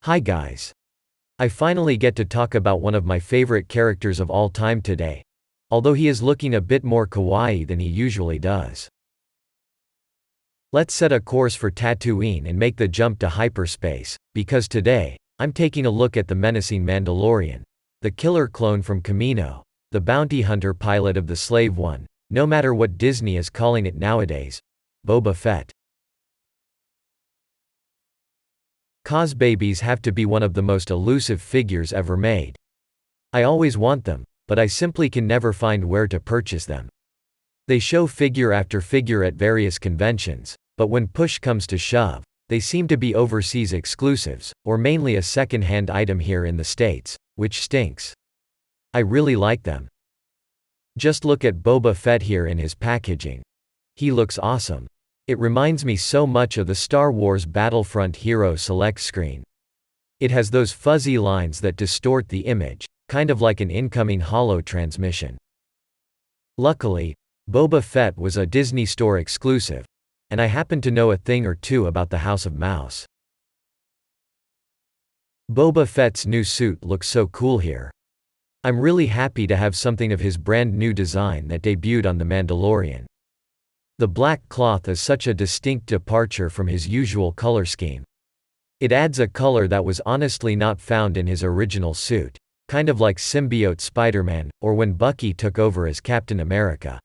Hi guys. I finally get to talk about one of my favorite characters of all time today. Although he is looking a bit more kawaii than he usually does. Let's set a course for Tatooine and make the jump to hyperspace, because today, I'm taking a look at the menacing Mandalorian. The killer clone from Kamino. The bounty hunter pilot of the Slave One, no matter what Disney is calling it nowadays. Boba Fett. Cosbabies have to be one of the most elusive figures ever made. I always want them, but I simply can never find where to purchase them. They show figure after figure at various conventions, but when push comes to shove, they seem to be overseas exclusives, or mainly a second-hand item here in the States, which stinks. I really like them. Just look at Boba Fett here in his packaging. He looks awesome. It reminds me so much of the Star Wars Battlefront Hero Select screen. It has those fuzzy lines that distort the image, kind of like an incoming holo transmission. Luckily, Boba Fett was a Disney Store exclusive, and I happen to know a thing or two about the House of Mouse. Boba Fett's new suit looks so cool here. I'm really happy to have something of his brand new design that debuted on The Mandalorian. The black cloth is such a distinct departure from his usual color scheme. It adds a color that was honestly not found in his original suit, kind of like symbiote Spider-Man, or when Bucky took over as Captain America.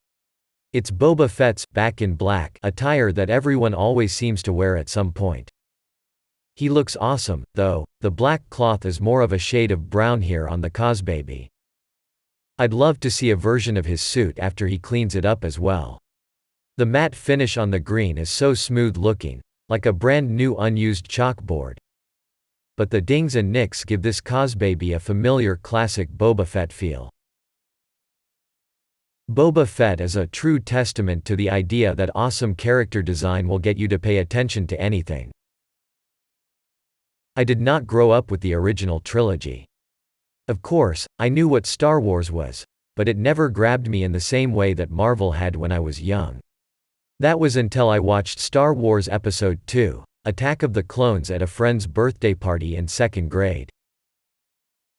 It's Boba Fett's back in black attire that everyone always seems to wear at some point. He looks awesome, though. The black cloth is more of a shade of brown here on the Cosbaby. I'd love to see a version of his suit after he cleans it up as well. The matte finish on the green is so smooth looking, like a brand new unused chalkboard. But the dings and nicks give this Cosbaby a familiar classic Boba Fett feel. Boba Fett is a true testament to the idea that awesome character design will get you to pay attention to anything. I did not grow up with the original trilogy. Of course, I knew what Star Wars was, but it never grabbed me in the same way that Marvel had when I was young. That was until I watched Star Wars Episode II, Attack of the Clones at a friend's birthday party in 2nd grade.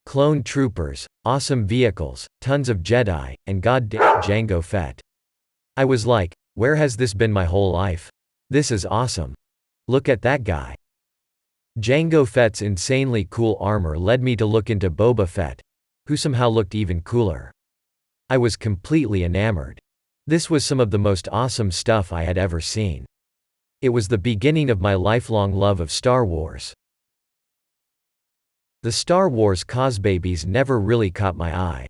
Clone troopers, awesome vehicles, tons of Jedi, and goddamn Jango Fett. I was like, where has this been my whole life? This is awesome. Look at that guy. Jango Fett's insanely cool armor led me to look into Boba Fett, who somehow looked even cooler. I was completely enamored. This was some of the most awesome stuff I had ever seen. It was the beginning of my lifelong love of Star Wars. The Star Wars Cosbabies never really caught my eye.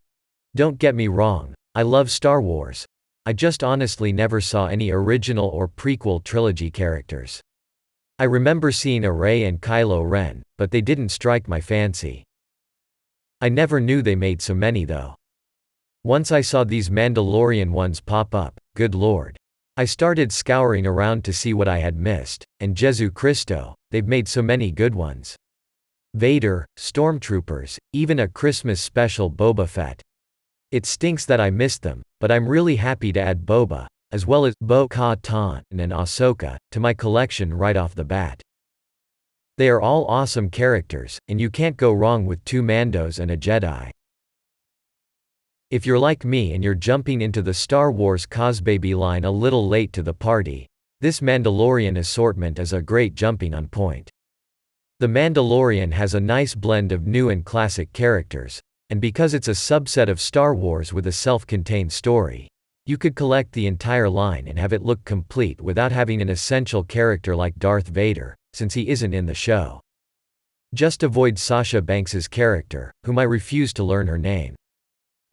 Don't get me wrong, I love Star Wars. I just honestly never saw any original or prequel trilogy characters. I remember seeing Rey and Kylo Ren, but they didn't strike my fancy. I never knew they made so many though. Once I saw these Mandalorian ones pop up, good lord. I started scouring around to see what I had missed, and Jesu Christo, they've made so many good ones. Vader, Stormtroopers, even a Christmas special Boba Fett. It stinks that I missed them, but I'm really happy to add Boba, as well as Bo-Katan and Ahsoka, to my collection right off the bat. They are all awesome characters, and you can't go wrong with 2 Mandos and a Jedi. If you're like me and you're jumping into the Star Wars Cosbaby line a little late to the party, this Mandalorian assortment is a great jumping-on point. The Mandalorian has a nice blend of new and classic characters, and because it's a subset of Star Wars with a self-contained story, you could collect the entire line and have it look complete without having an essential character like Darth Vader, since he isn't in the show. Just avoid Sasha Banks's character, whom I refuse to learn her name.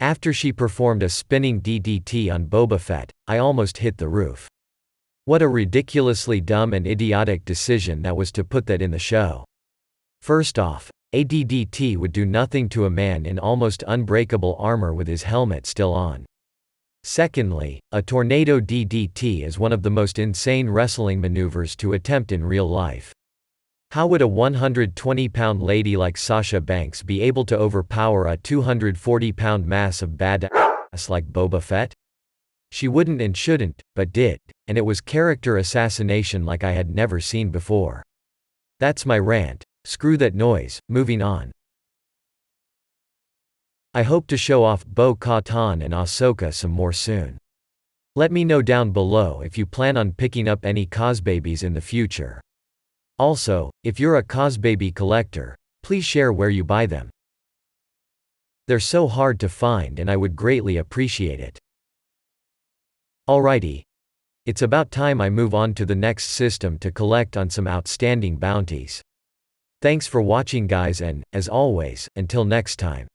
After she performed a spinning DDT on Boba Fett, I almost hit the roof. What a ridiculously dumb and idiotic decision that was to put that in the show. First off, a DDT would do nothing to a man in almost unbreakable armor with his helmet still on. Secondly, a tornado DDT is one of the most insane wrestling maneuvers to attempt in real life. How would a 120-pound lady like Sasha Banks be able to overpower a 240-pound mass of badass like Boba Fett? She wouldn't and shouldn't, but did, and it was character assassination like I had never seen before. That's my rant. screw that noise, moving on. I hope to show off Bo-Katan and Ahsoka some more soon. Let me know down below if you plan on picking up any Cosbabies in the future. Also, if you're a Cosbaby collector, please share where you buy them. They're so hard to find and I would greatly appreciate it. Alrighty. It's about time I move on to the next system to collect on some outstanding bounties. Thanks for watching guys and, as always, until next time.